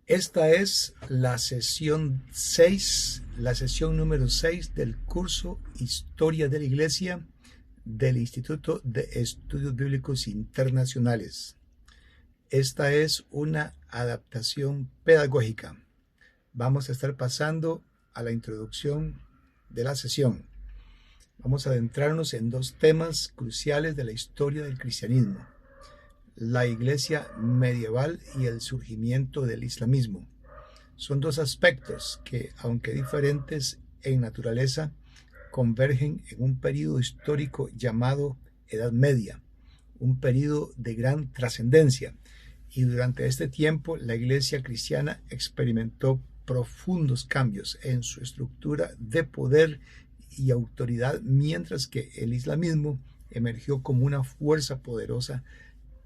Esta es la sesión 6, la sesión número 6 del curso Historia de la Iglesia del Instituto de Estudios Bíblicos Internacionales. Esta es una adaptación pedagógica. Vamos a estar pasando a la introducción de la sesión. Vamos a adentrarnos en dos temas cruciales de la historia del cristianismo: la iglesia medieval y el surgimiento del islamismo. Son dos aspectos que, aunque diferentes en naturaleza, convergen en un período histórico llamado Edad Media, un período de gran trascendencia, y durante este tiempo la iglesia cristiana experimentó profundos cambios en su estructura de poder y autoridad, mientras que el islamismo emergió como una fuerza poderosa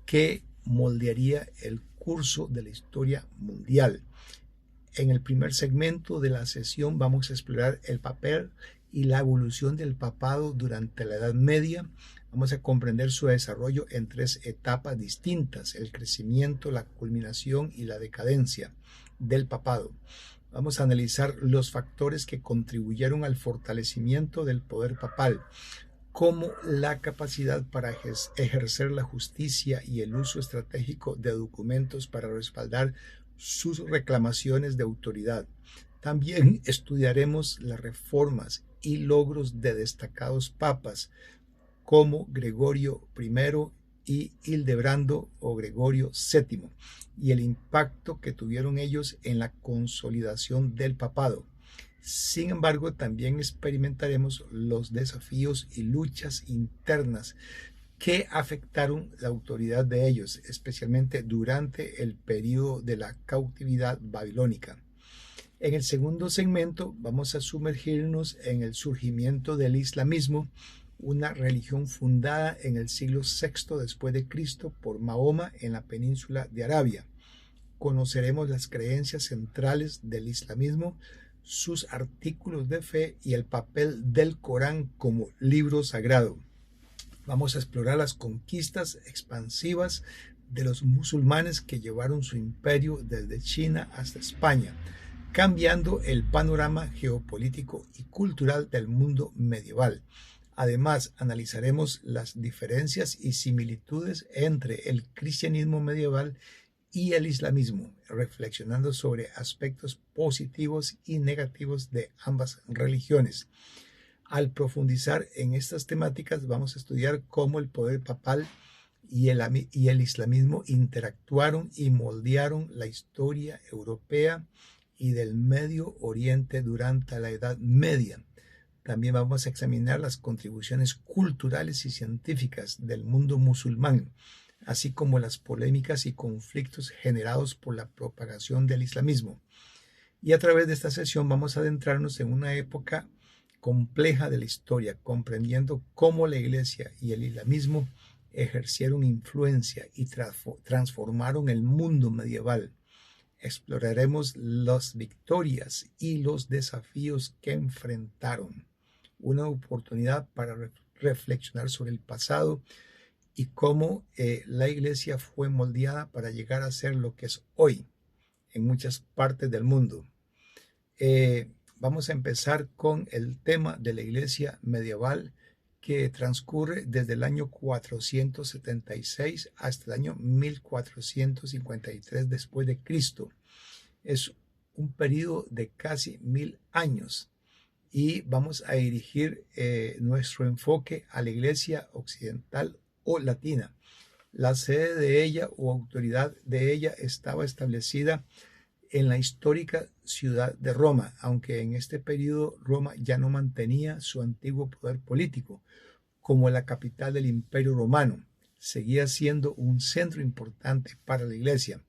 que moldearía el curso de la historia mundial. En el primer segmento de la sesión vamos a explorar el papel y la evolución del papado durante la Edad Media. Vamos a comprender su desarrollo en tres etapas distintas: el crecimiento, la culminación y la decadencia del papado. Vamos a analizar los factores que contribuyeron al fortalecimiento del poder papal, como la capacidad para ejercer la justicia y el uso estratégico de documentos para respaldar sus reclamaciones de autoridad. También estudiaremos las reformas y logros de destacados papas como Gregorio I y Hildebrando o Gregorio VII, y el impacto que tuvieron ellos en la consolidación del papado. Sin embargo, también experimentaremos los desafíos y luchas internas que afectaron la autoridad de ellos, especialmente durante el periodo de la cautividad babilónica. En el segundo segmento vamos a sumergirnos en el surgimiento del islamismo, una religión fundada en el siglo VI después de Cristo por Mahoma en la península de Arabia. Conoceremos las creencias centrales del islamismo, sus artículos de fe y el papel del Corán como libro sagrado. Vamos a explorar las conquistas expansivas de los musulmanes que llevaron su imperio desde China hasta España, cambiando el panorama geopolítico y cultural del mundo medieval. Además, analizaremos las diferencias y similitudes entre el cristianismo medieval y el islamismo, reflexionando sobre aspectos positivos y negativos de ambas religiones. Al profundizar en estas temáticas, vamos a estudiar cómo el poder papal y el islamismo interactuaron y moldearon la historia europea y del Medio Oriente durante la Edad Media. También vamos a examinar las contribuciones culturales y científicas del mundo musulmán, así como las polémicas y conflictos generados por la propagación del islamismo. Y a través de esta sesión vamos a adentrarnos en una época compleja de la historia, comprendiendo cómo la iglesia y el islamismo ejercieron influencia y transformaron el mundo medieval. Exploraremos las victorias y los desafíos que enfrentaron, una oportunidad para reflexionar sobre el pasado y cómo la iglesia fue moldeada para llegar a ser lo que es hoy en muchas partes del mundo. Vamos a empezar con el tema de la iglesia medieval, que transcurre desde el año 476 hasta el año 1453 después de Cristo. Es un periodo de casi 1000 años y vamos a dirigir nuestro enfoque a la iglesia occidental o latina. La sede de ella o autoridad de ella estaba establecida en la histórica ciudad de Roma, aunque en este periodo Roma ya no mantenía su antiguo poder político como la capital del Imperio Romano. Seguía siendo un centro importante para la iglesia.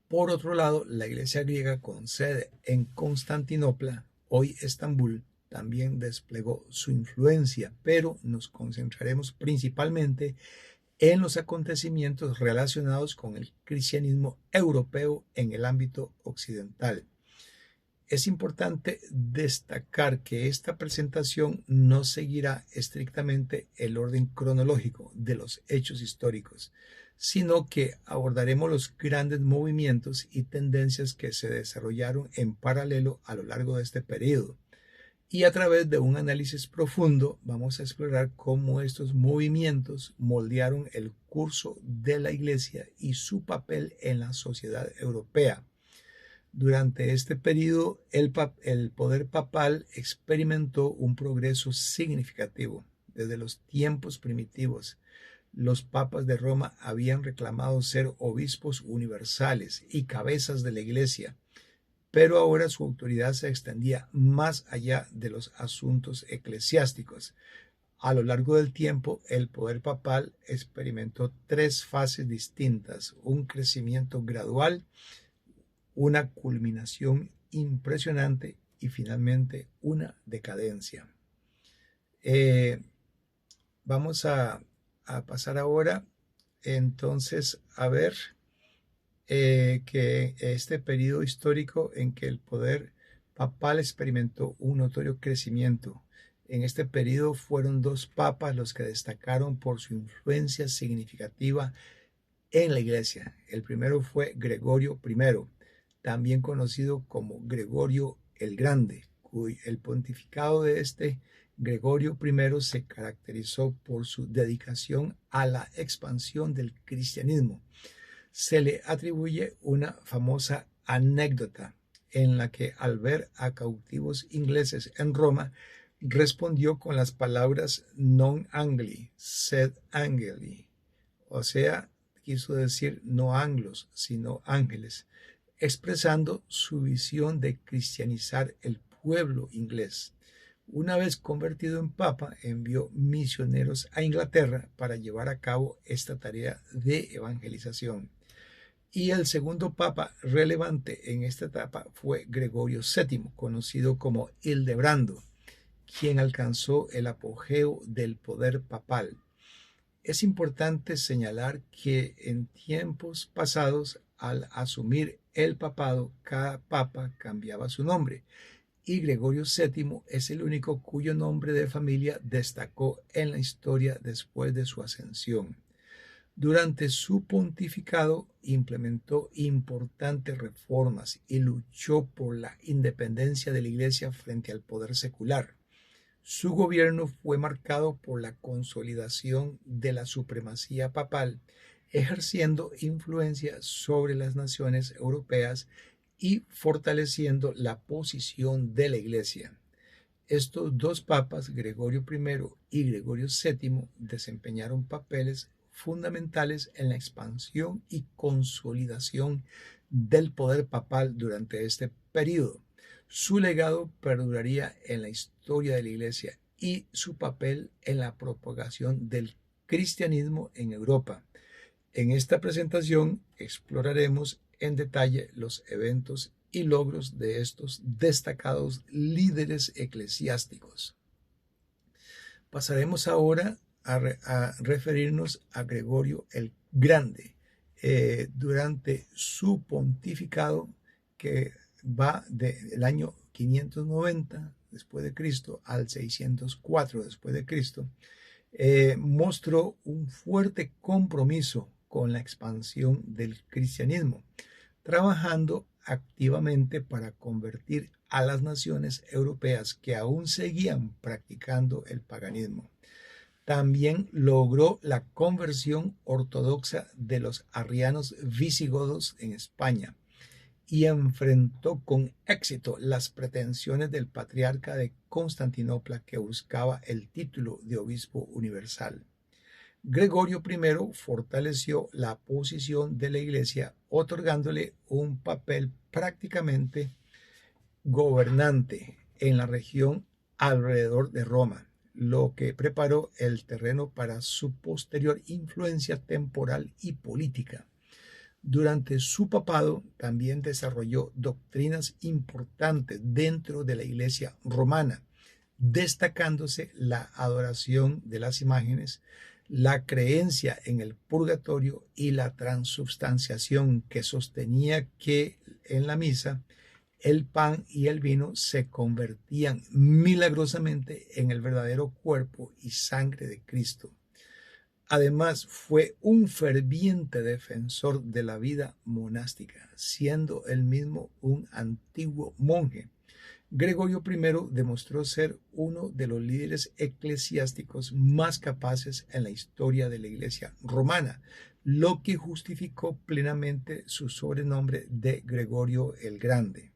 Por otro lado, la iglesia griega con sede en Constantinopla, hoy Estambul, también desplegó su influencia, pero nos concentraremos principalmente en los acontecimientos relacionados con el cristianismo europeo en el ámbito occidental. Es importante destacar que esta presentación no seguirá estrictamente el orden cronológico de los hechos históricos, sino que abordaremos los grandes movimientos y tendencias que se desarrollaron en paralelo a lo largo de este periodo. Y a través de un análisis profundo vamos a explorar cómo estos movimientos moldearon el curso de la Iglesia y su papel en la sociedad europea. Durante este periodo, el poder papal experimentó un progreso significativo. Desde los tiempos primitivos, los papas de Roma habían reclamado ser obispos universales y cabezas de la Iglesia, pero ahora su autoridad se extendía más allá de los asuntos eclesiásticos. A lo largo del tiempo, el poder papal experimentó tres fases distintas: un crecimiento gradual, una culminación impresionante y finalmente una decadencia. Vamos a pasar ahora entonces a ver que este periodo histórico en que el poder papal experimentó un notorio crecimiento. En este periodo fueron dos papas los que destacaron por su influencia significativa en la Iglesia. El primero fue Gregorio I, también conocido como Gregorio el Grande. El pontificado de este Gregorio I se caracterizó por su dedicación a la expansión del cristianismo. Se le atribuye una famosa anécdota en la que, al ver a cautivos ingleses en Roma, respondió con las palabras non angli, sed angeli, o sea, quiso decir no anglos, sino ángeles, expresando su visión de cristianizar el pueblo inglés. Una vez convertido en papa, envió misioneros a Inglaterra para llevar a cabo esta tarea de evangelización. Y el segundo papa relevante en esta etapa fue Gregorio VII, conocido como Hildebrando, quien alcanzó el apogeo del poder papal. Es importante señalar que en tiempos pasados, al asumir el papado, cada papa cambiaba su nombre, y Gregorio VII es el único cuyo nombre de familia destacó en la historia después de su ascensión. Durante su pontificado implementó importantes reformas y luchó por la independencia de la Iglesia frente al poder secular. Su gobierno fue marcado por la consolidación de la supremacía papal, ejerciendo influencia sobre las naciones europeas y fortaleciendo la posición de la Iglesia. Estos dos papas, Gregorio I y Gregorio VII, desempeñaron papeles fundamentales en la expansión y consolidación del poder papal durante este periodo. Su legado perduraría en la historia de la Iglesia y su papel en la propagación del cristianismo en Europa. En esta presentación exploraremos en detalle los eventos y logros de estos destacados líderes eclesiásticos. Pasaremos ahora a referirnos a Gregorio el Grande. Durante su pontificado, que va del año 590 después de Cristo al 604 después de Cristo, mostró un fuerte compromiso con la expansión del cristianismo, trabajando activamente para convertir a las naciones europeas que aún seguían practicando el paganismo. También logró la conversión ortodoxa de los arrianos visigodos en España y enfrentó con éxito las pretensiones del patriarca de Constantinopla, que buscaba el título de obispo universal. Gregorio I fortaleció la posición de la Iglesia, otorgándole un papel prácticamente gobernante en la región alrededor de Roma, lo que preparó el terreno para su posterior influencia temporal y política. Durante su papado también desarrolló doctrinas importantes dentro de la Iglesia romana, destacándose la adoración de las imágenes, la creencia en el purgatorio y la transubstanciación, que sostenía que en la misa el pan y el vino se convertían milagrosamente en el verdadero cuerpo y sangre de Cristo. Además, fue un ferviente defensor de la vida monástica, siendo él mismo un antiguo monje. Gregorio I demostró ser uno de los líderes eclesiásticos más capaces en la historia de la Iglesia romana, lo que justificó plenamente su sobrenombre de Gregorio el Grande.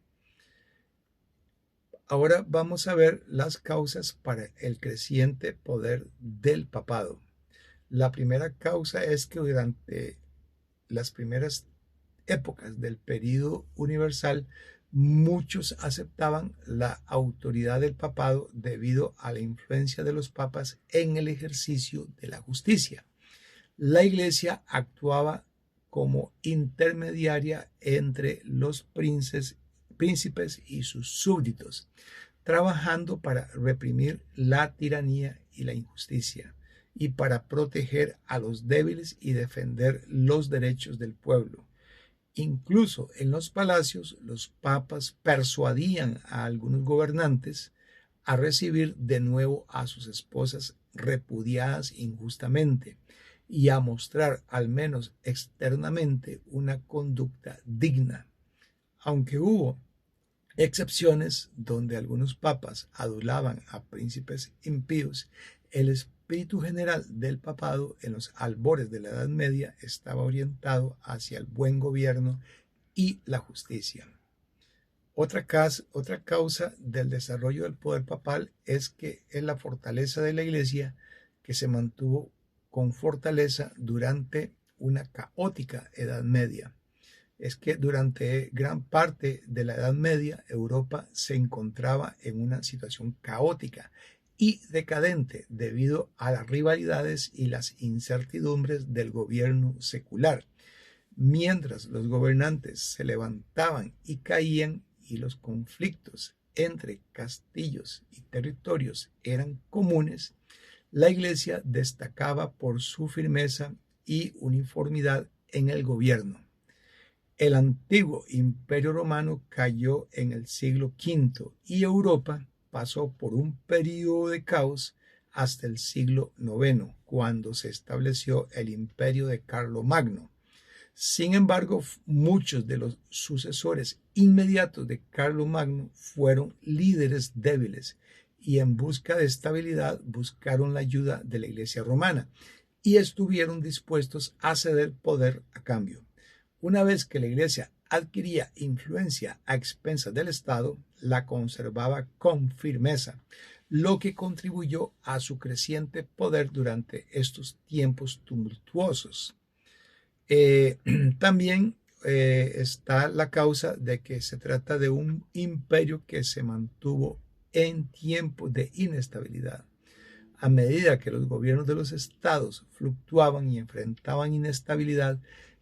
Ahora vamos a ver las causas para el creciente poder del papado. La primera causa es que durante las primeras épocas del período universal, muchos aceptaban la autoridad del papado debido a la influencia de los papas en el ejercicio de la justicia. La Iglesia actuaba como intermediaria entre los príncipes y sus súbditos, trabajando para reprimir la tiranía y la injusticia, y para proteger a los débiles y defender los derechos del pueblo. Incluso en los palacios, los papas persuadían a algunos gobernantes a recibir de nuevo a sus esposas repudiadas injustamente y a mostrar, al menos externamente, una conducta digna. Aunque hubo excepciones donde algunos papas adulaban a príncipes impíos, el espíritu general del papado en los albores de la Edad Media estaba orientado hacia el buen gobierno y la justicia. Otra causa del desarrollo del poder papal es que es la fortaleza de la Iglesia, que se mantuvo con fortaleza durante una caótica Edad Media. Es que durante gran parte de la Edad Media, Europa se encontraba en una situación caótica y decadente debido a las rivalidades y las incertidumbres del gobierno secular. Mientras los gobernantes se levantaban y caían y los conflictos entre castillos y territorios eran comunes, la Iglesia destacaba por su firmeza y uniformidad en el gobierno. El antiguo Imperio Romano cayó en el siglo V y Europa pasó por un periodo de caos hasta el siglo IX, cuando se estableció el imperio de Carlomagno. Sin embargo, muchos de los sucesores inmediatos de Carlomagno fueron líderes débiles y en busca de estabilidad buscaron la ayuda de la Iglesia romana y estuvieron dispuestos a ceder poder a cambio. Una vez que la Iglesia adquiría influencia a expensas del Estado, la conservaba con firmeza, lo que contribuyó a su creciente poder durante estos tiempos tumultuosos. También está la causa de que se trata de un imperio que se mantuvo en tiempos de inestabilidad. A medida que los gobiernos de los estados fluctuaban y enfrentaban inestabilidad,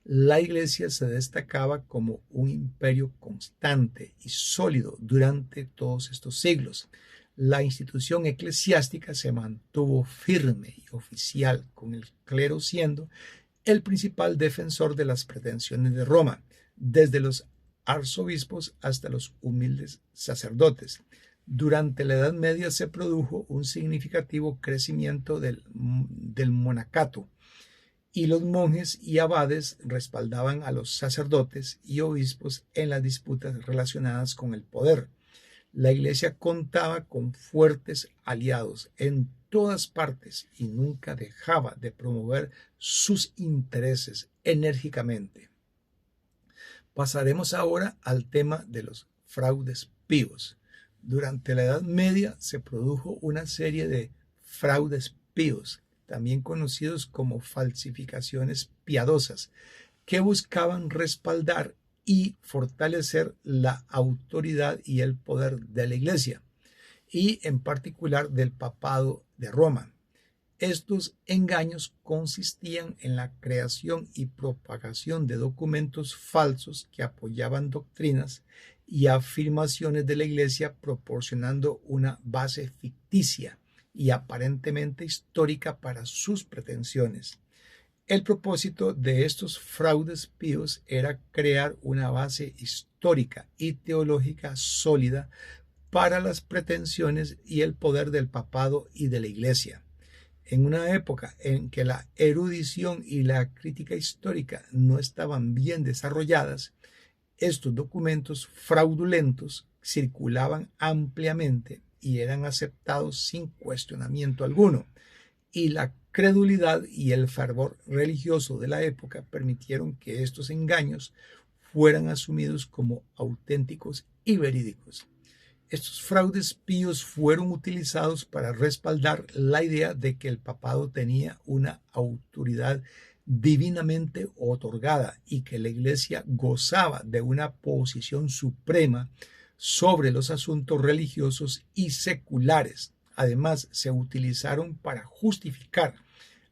la Iglesia se destacaba como un imperio constante y sólido durante todos estos siglos. La institución eclesiástica se mantuvo firme y oficial, con el clero siendo el principal defensor de las pretensiones de Roma, desde los arzobispos hasta los humildes sacerdotes. Durante la Edad Media se produjo un significativo crecimiento del monacato, y los monjes y abades respaldaban a los sacerdotes y obispos en las disputas relacionadas con el poder. La Iglesia contaba con fuertes aliados en todas partes y nunca dejaba de promover sus intereses enérgicamente. Pasaremos ahora al tema de los fraudes píos. Durante la Edad Media se produjo una serie de fraudes píos, también conocidos como falsificaciones piadosas, que buscaban respaldar y fortalecer la autoridad y el poder de la Iglesia, y en particular del papado de Roma. Estos engaños consistían en la creación y propagación de documentos falsos que apoyaban doctrinas y afirmaciones de la Iglesia, proporcionando una base ficticia y aparentemente histórica para sus pretensiones. El propósito de estos fraudes píos era crear una base histórica y teológica sólida para las pretensiones y el poder del papado y de la Iglesia. En una época en que la erudición y la crítica histórica no estaban bien desarrolladas, estos documentos fraudulentos circulaban ampliamente y eran aceptados sin cuestionamiento alguno, y la credulidad y el fervor religioso de la época permitieron que estos engaños fueran asumidos como auténticos y verídicos. Estos fraudes píos fueron utilizados para respaldar la idea de que el papado tenía una autoridad divinamente otorgada y que la Iglesia gozaba de una posición suprema sobre los asuntos religiosos y seculares. Además, se utilizaron para justificar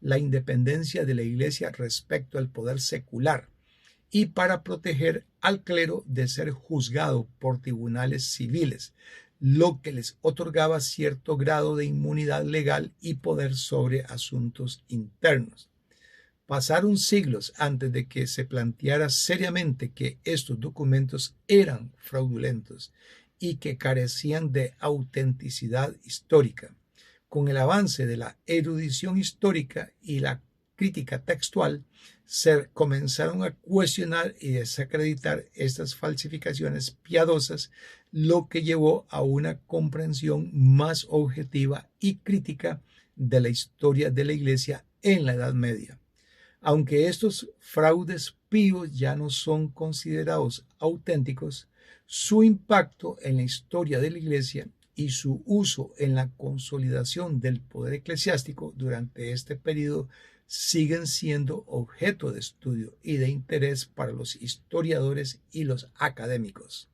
la independencia de la Iglesia respecto al poder secular y para proteger al clero de ser juzgado por tribunales civiles, lo que les otorgaba cierto grado de inmunidad legal y poder sobre asuntos internos. Pasaron siglos antes de que se planteara seriamente que estos documentos eran fraudulentos y que carecían de autenticidad histórica. Con el avance de la erudición histórica y la crítica textual, se comenzaron a cuestionar y desacreditar estas falsificaciones piadosas, lo que llevó a una comprensión más objetiva y crítica de la historia de la Iglesia en la Edad Media. Aunque estos fraudes píos ya no son considerados auténticos, su impacto en la historia de la Iglesia y su uso en la consolidación del poder eclesiástico durante este periodo siguen siendo objeto de estudio y de interés para los historiadores y los académicos.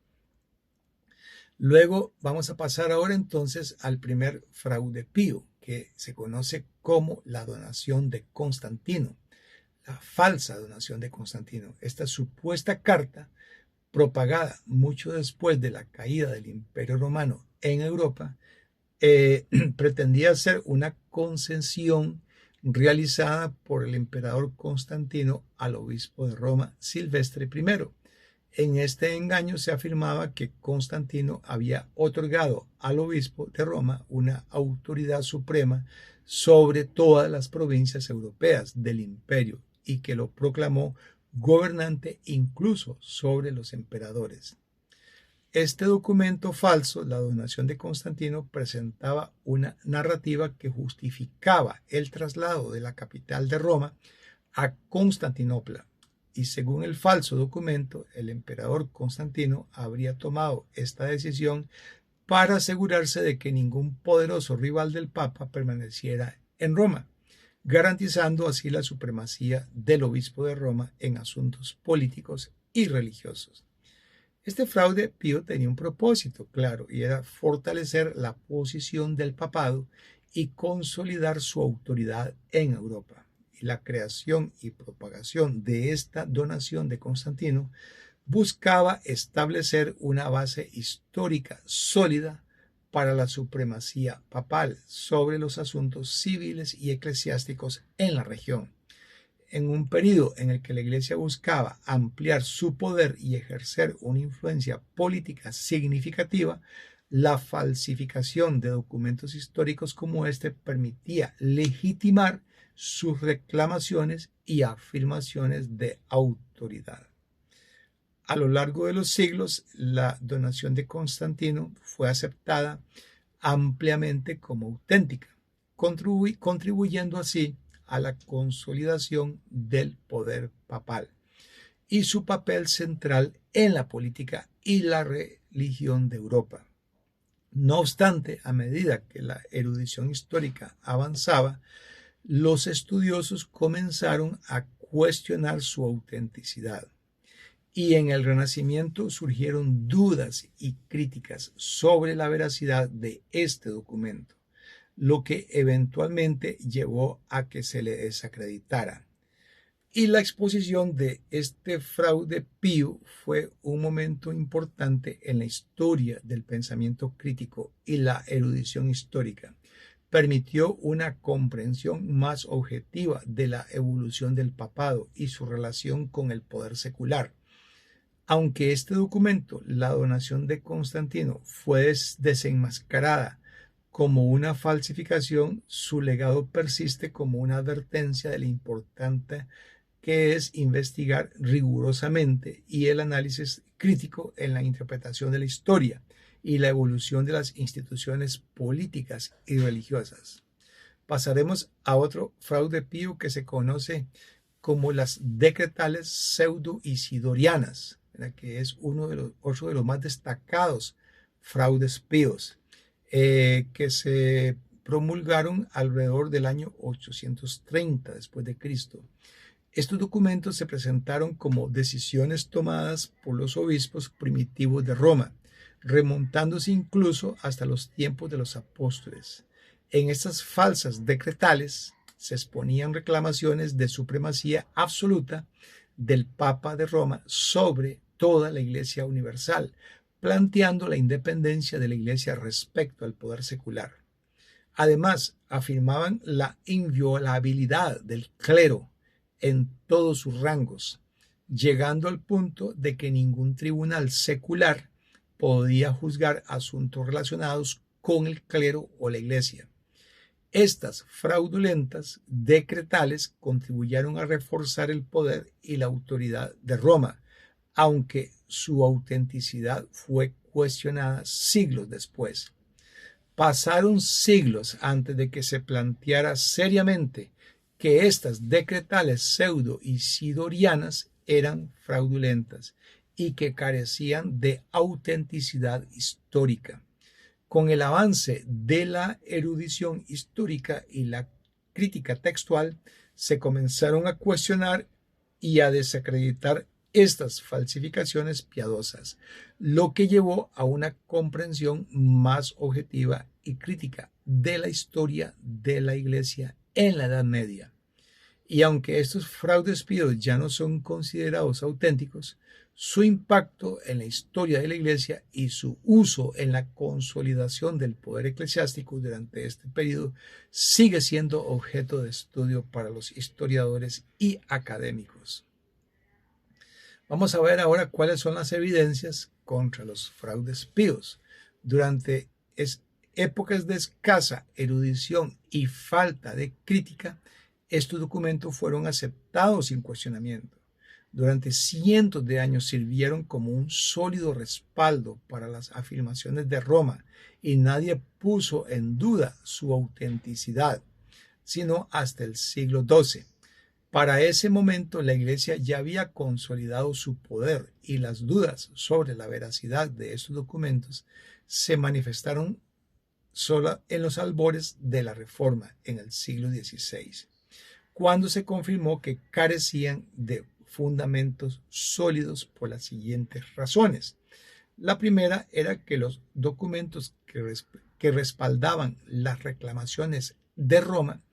Luego vamos a pasar ahora entonces al primer fraude pío, que se conoce como la donación de Constantino, la falsa donación de Constantino. Esta supuesta carta, propagada mucho después de la caída del Imperio Romano en Europa, pretendía ser una concesión realizada por el emperador Constantino al obispo de Roma, Silvestre I. En este engaño se afirmaba que Constantino había otorgado al obispo de Roma una autoridad suprema sobre todas las provincias europeas del imperio y que lo proclamó gobernante incluso sobre los emperadores. Este documento falso, la donación de Constantino, presentaba una narrativa que justificaba el traslado de la capital de Roma a Constantinopla, y según el falso documento, el emperador Constantino habría tomado esta decisión para asegurarse de que ningún poderoso rival del Papa permaneciera en Roma, garantizando así la supremacía del obispo de Roma en asuntos políticos y religiosos. Este fraude pío tenía un propósito claro y era fortalecer la posición del papado y consolidar su autoridad en Europa. Y la creación y propagación de esta donación de Constantino buscaba establecer una base histórica sólida para la supremacía papal sobre los asuntos civiles y eclesiásticos en la región. En un periodo en el que la Iglesia buscaba ampliar su poder y ejercer una influencia política significativa, la falsificación de documentos históricos como este permitía legitimar sus reclamaciones y afirmaciones de autoridad. A lo largo de los siglos, la donación de Constantino fue aceptada ampliamente como auténtica, contribuyendo así a la consolidación del poder papal y su papel central en la política y la religión de Europa. No obstante, a medida que la erudición histórica avanzaba, los estudiosos comenzaron a cuestionar su autenticidad. Y en el Renacimiento surgieron dudas y críticas sobre la veracidad de este documento, lo que eventualmente llevó a que se le desacreditara. Y la exposición de este fraude pío fue un momento importante en la historia del pensamiento crítico y la erudición histórica. Permitió una comprensión más objetiva de la evolución del papado y su relación con el poder secular. Aunque este documento, la donación de Constantino, fue desenmascarada como una falsificación, su legado persiste como una advertencia de lo importante que es investigar rigurosamente y el análisis crítico en la interpretación de la historia y la evolución de las instituciones políticas y religiosas. Pasaremos a otro fraude pío que se conoce como las decretales pseudo-isidorianas, que es otro de los más destacados fraudes píos, que se promulgaron alrededor del año 830 después de Cristo. Estos documentos se presentaron como decisiones tomadas por los obispos primitivos de Roma, remontándose incluso hasta los tiempos de los apóstoles. En estas falsas decretales se exponían reclamaciones de supremacía absoluta del Papa de Roma sobre toda la Iglesia universal, planteando la independencia de la Iglesia respecto al poder secular. Además, afirmaban la inviolabilidad del clero en todos sus rangos, llegando al punto de que ningún tribunal secular podía juzgar asuntos relacionados con el clero o la Iglesia. Estas fraudulentas decretales contribuyeron a reforzar el poder y la autoridad de Roma, aunque su autenticidad fue cuestionada siglos después. Pasaron siglos antes de que se planteara seriamente que estas decretales pseudo-isidorianas eran fraudulentas y que carecían de autenticidad histórica. Con el avance de la erudición histórica y la crítica textual, se comenzaron a cuestionar y a desacreditar estas falsificaciones piadosas, lo que llevó a una comprensión más objetiva y crítica de la historia de la Iglesia en la Edad Media. Y aunque estos fraudes píos ya no son considerados auténticos, su impacto en la historia de la Iglesia y su uso en la consolidación del poder eclesiástico durante este periodo sigue siendo objeto de estudio para los historiadores y académicos. Vamos a ver ahora cuáles son las evidencias contra los fraudes píos. Durante épocas de escasa erudición y falta de crítica, estos documentos fueron aceptados sin cuestionamiento. Durante cientos de años sirvieron como un sólido respaldo para las afirmaciones de Roma y nadie puso en duda su autenticidad, sino hasta el siglo XII. Para ese momento la Iglesia ya había consolidado su poder y las dudas sobre la veracidad de estos documentos se manifestaron solo en los albores de la Reforma en el siglo XVI, cuando se confirmó que carecían de fundamentos sólidos por las siguientes razones. La primera era que los documentos que respaldaban las reclamaciones de Roma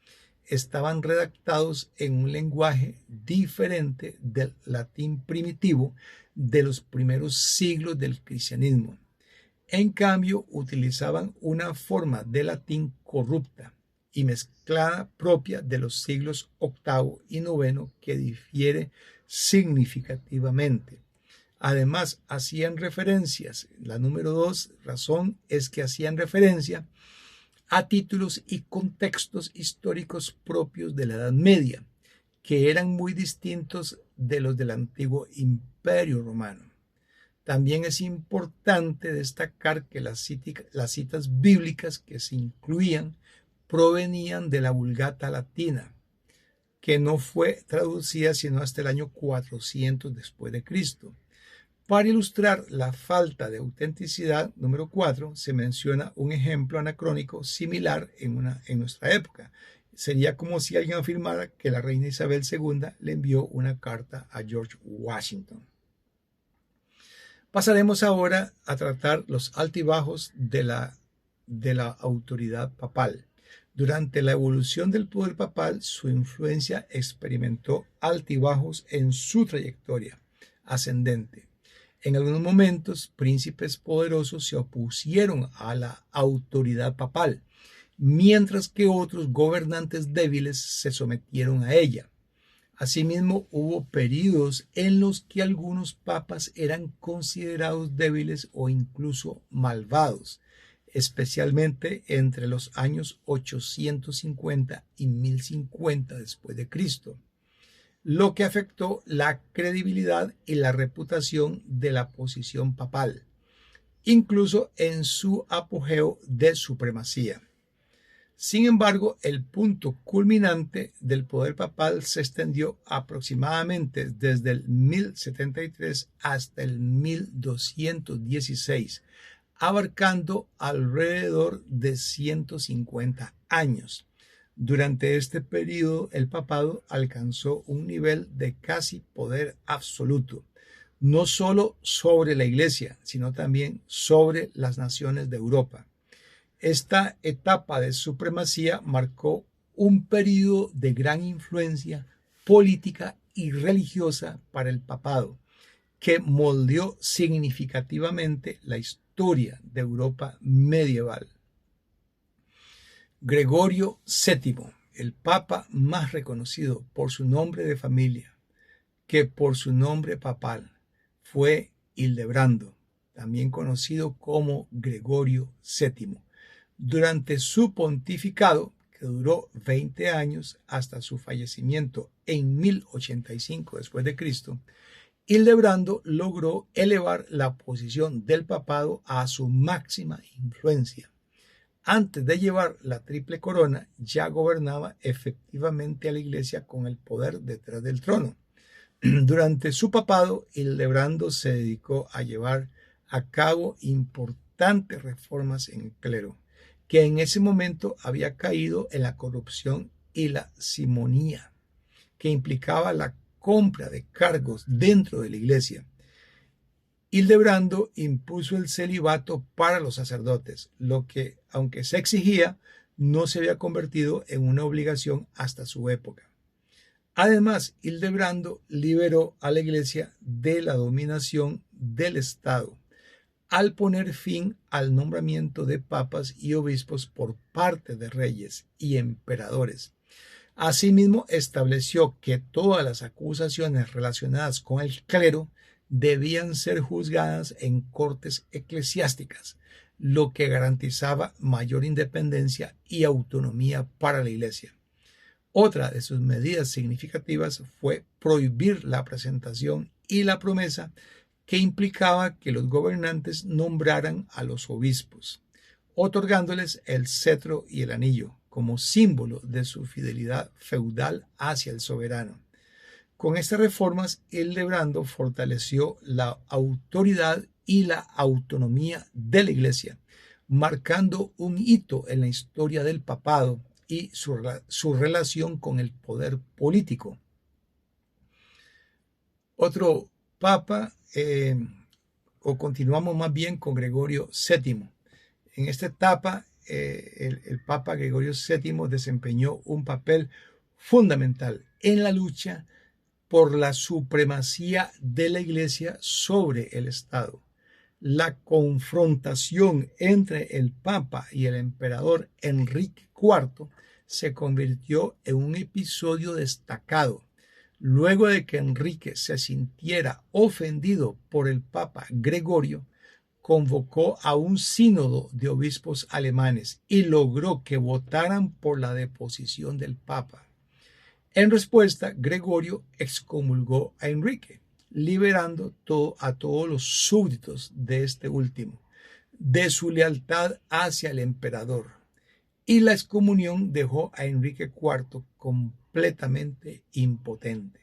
estaban redactados en un lenguaje diferente del latín primitivo de los primeros siglos del cristianismo. En cambio, utilizaban una forma de latín corrupta y mezclada propia de los siglos VIII y IX que difiere significativamente. Además, hacían referencias, la número 2 razón es que hacían referencia a títulos y contextos históricos propios de la Edad Media, que eran muy distintos de los del antiguo Imperio Romano. También es importante destacar que las citas bíblicas que se incluían provenían de la Vulgata latina, que no fue traducida sino hasta el año 400 después de Cristo. Para ilustrar la falta de autenticidad, número 4, se menciona un ejemplo anacrónico similar en nuestra época. Sería como si alguien afirmara que la reina Isabel II le envió una carta a George Washington. Pasaremos ahora a tratar los altibajos de la autoridad papal. Durante la evolución del poder papal, su influencia experimentó altibajos en su trayectoria ascendente. En algunos momentos, príncipes poderosos se opusieron a la autoridad papal, mientras que otros gobernantes débiles se sometieron a ella. Asimismo, hubo períodos en los que algunos papas eran considerados débiles o incluso malvados. especialmente entre los años 850 y 1050 después de Cristo, lo que afectó la credibilidad y la reputación de la posición papal, incluso en su apogeo de supremacía. Sin embargo, el punto culminante del poder papal se extendió aproximadamente desde el 1073 hasta el 1216, abarcando alrededor de 150 años. Durante este periodo, el papado alcanzó un nivel de casi poder absoluto, no solo sobre la Iglesia, sino también sobre las naciones de Europa. Esta etapa de supremacía marcó un periodo de gran influencia política y religiosa para el papado, que moldeó significativamente la historia de Europa medieval. Gregorio VII, el papa más reconocido por su nombre de familia que por su nombre papal, fue Hildebrando, también conocido como Gregorio VII. Durante su pontificado, que duró 20 años hasta su fallecimiento en 1085 después de Cristo, Hildebrando logró elevar la posición del papado a su máxima influencia. Antes de llevar la triple corona, ya gobernaba efectivamente a la Iglesia con el poder detrás del trono. Durante su papado, Hildebrando se dedicó a llevar a cabo importantes reformas en el clero, que en ese momento había caído en la corrupción y la simonía, que implicaba la compra de cargos dentro de la Iglesia. Hildebrando impuso el celibato para los sacerdotes, lo que, aunque se exigía, no se había convertido en una obligación hasta su época. Además, Hildebrando liberó a la Iglesia de la dominación del Estado, al poner fin al nombramiento de papas y obispos por parte de reyes y emperadores. Asimismo, estableció que todas las acusaciones relacionadas con el clero debían ser juzgadas en cortes eclesiásticas, lo que garantizaba mayor independencia y autonomía para la Iglesia. Otra de sus medidas significativas fue prohibir la presentación y la promesa, que implicaba que los gobernantes nombraran a los obispos, otorgándoles el cetro y el anillo como símbolo de su fidelidad feudal hacia el soberano. Con estas reformas, Hildebrando fortaleció la autoridad y la autonomía de la Iglesia, marcando un hito en la historia del papado y su relación con el poder político. Otro papa, o continuamos más bien con Gregorio VII. En esta etapa, el papa Gregorio VII desempeñó un papel fundamental en la lucha por la supremacía de la Iglesia sobre el Estado. La confrontación entre el Papa y el emperador Enrique IV se convirtió en un episodio destacado, luego de que Enrique se sintiera ofendido por el Papa Gregorio. Convocó a un sínodo de obispos alemanes y logró que votaran por la deposición del Papa. En respuesta, Gregorio excomulgó a Enrique, liberando a todos los súbditos de este último de su lealtad hacia el emperador, y la excomunión dejó a Enrique IV completamente impotente.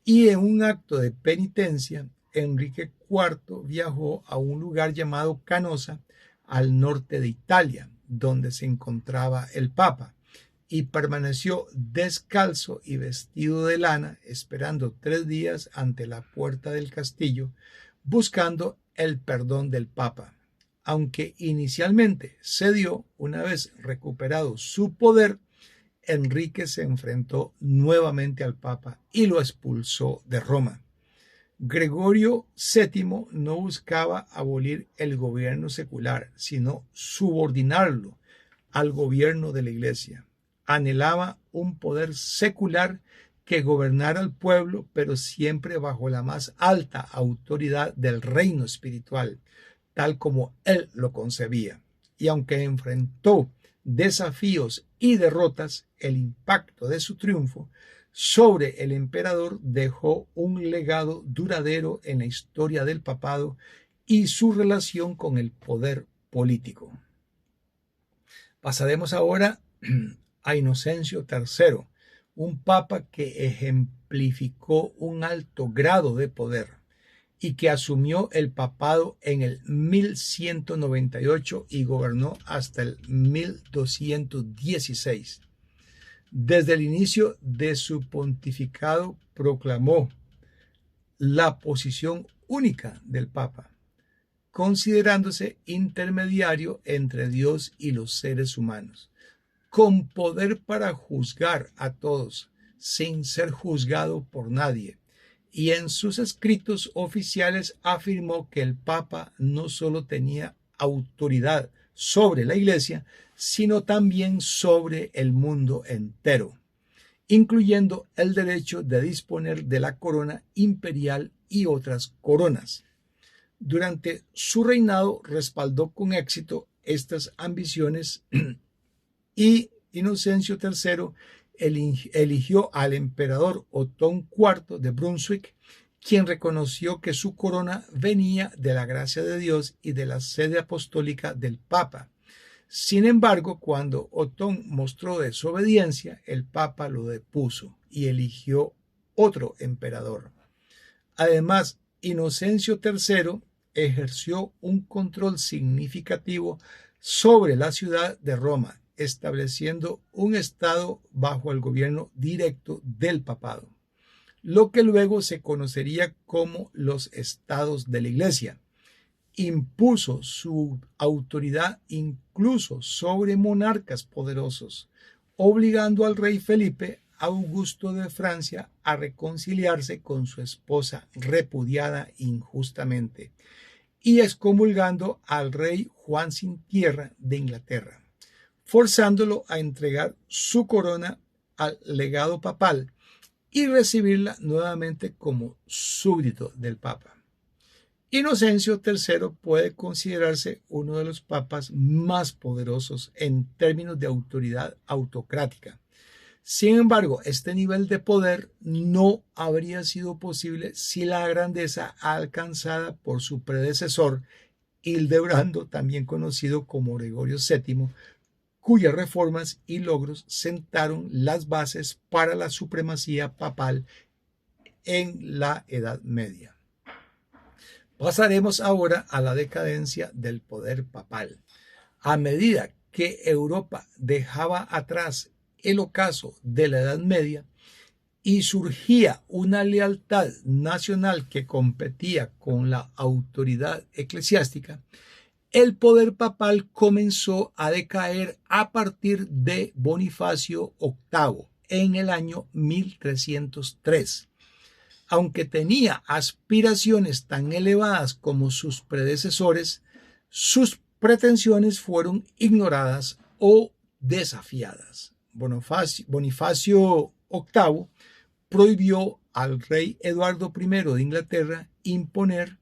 Y en un acto de penitencia, Enrique IV viajó a un lugar llamado Canosa, al norte de Italia, donde se encontraba el Papa, y permaneció descalzo y vestido de lana, esperando 3 días ante la puerta del castillo, buscando el perdón del Papa. Aunque inicialmente cedió, una vez recuperado su poder, Enrique se enfrentó nuevamente al Papa y lo expulsó de Roma. Gregorio VII no buscaba abolir el gobierno secular, sino subordinarlo al gobierno de la Iglesia. Anhelaba un poder secular que gobernara al pueblo, pero siempre bajo la más alta autoridad del reino espiritual, tal como él lo concebía. y aunque enfrentó desafíos y derrotas, el impacto de su triunfo sobre el emperador dejó un legado duradero en la historia del papado y su relación con el poder político. Pasaremos ahora a Inocencio III, un papa que ejemplificó un alto grado de poder y que asumió el papado en el 1198 y gobernó hasta el 1216. Desde el inicio de su pontificado proclamó la posición única del Papa, considerándose intermediario entre Dios y los seres humanos, con poder para juzgar a todos, sin ser juzgado por nadie. Y en sus escritos oficiales afirmó que el Papa no solo tenía autoridad sobre la Iglesia, sino también sobre el mundo entero, incluyendo el derecho de disponer de la corona imperial y otras coronas. Durante su reinado respaldó con éxito estas ambiciones y Inocencio III eligió al emperador Otón IV de Brunswick, quien reconoció que su corona venía de la gracia de Dios y de la sede apostólica del Papa. Sin embargo, cuando Otón mostró desobediencia, el Papa lo depuso y eligió otro emperador. Además, Inocencio III ejerció un control significativo sobre la ciudad de Roma, estableciendo un estado bajo el gobierno directo del papado, lo que luego se conocería como los estados de la Iglesia. Impuso su autoridad incluso sobre monarcas poderosos, obligando al rey Felipe Augusto de Francia a reconciliarse con su esposa repudiada injustamente y excomulgando al rey Juan sin tierra de Inglaterra, forzándolo a entregar su corona al legado papal y recibirla nuevamente como súbdito del Papa. Inocencio III puede considerarse uno de los papas más poderosos en términos de autoridad autocrática. Sin embargo, este nivel de poder no habría sido posible si la grandeza alcanzada por su predecesor, Hildebrando, también conocido como Gregorio VII, cuyas reformas y logros sentaron las bases para la supremacía papal en la Edad Media. Pasaremos ahora a la decadencia del poder papal. A medida que Europa dejaba atrás el ocaso de la Edad Media y surgía una lealtad nacional que competía con la autoridad eclesiástica, el poder papal comenzó a decaer a partir de Bonifacio VIII en el año 1303. Aunque tenía aspiraciones tan elevadas como sus predecesores, sus pretensiones fueron ignoradas o desafiadas. Bonifacio VIII prohibió al rey Eduardo I de Inglaterra imponer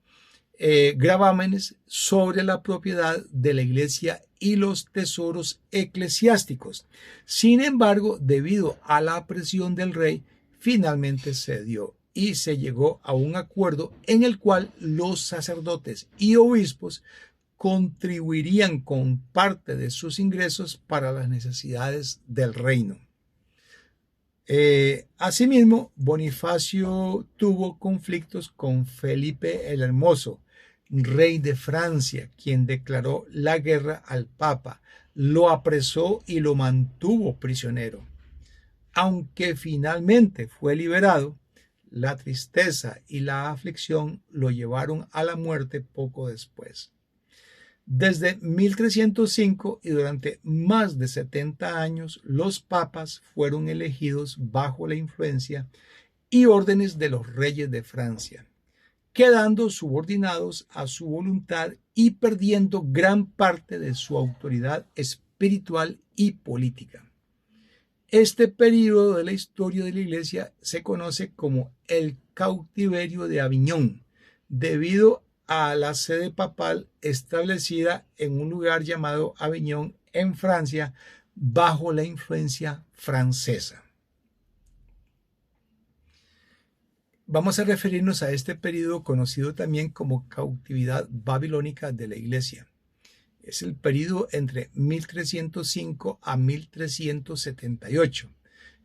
gravámenes sobre la propiedad de la iglesia y los tesoros eclesiásticos. Sin embargo, debido a la presión del rey, finalmente cedió y se llegó a un acuerdo en el cual los sacerdotes y obispos contribuirían con parte de sus ingresos para las necesidades del reino. Asimismo, Bonifacio tuvo conflictos con Felipe el Hermoso, rey de Francia, quien declaró la guerra al Papa, lo apresó y lo mantuvo prisionero. Aunque finalmente fue liberado, la tristeza y la aflicción lo llevaron a la muerte poco después. Desde 1305 y durante más de 70 años, los papas fueron elegidos bajo la influencia y órdenes de los reyes de Francia, quedando subordinados a su voluntad y perdiendo gran parte de su autoridad espiritual y política. Este período de la historia de la Iglesia se conoce como el cautiverio de Aviñón, debido a la sede papal establecida en un lugar llamado Aviñón, en Francia, bajo la influencia francesa. Vamos a referirnos a este periodo conocido también como cautividad babilónica de la Iglesia. Es el periodo entre 1305 a 1378,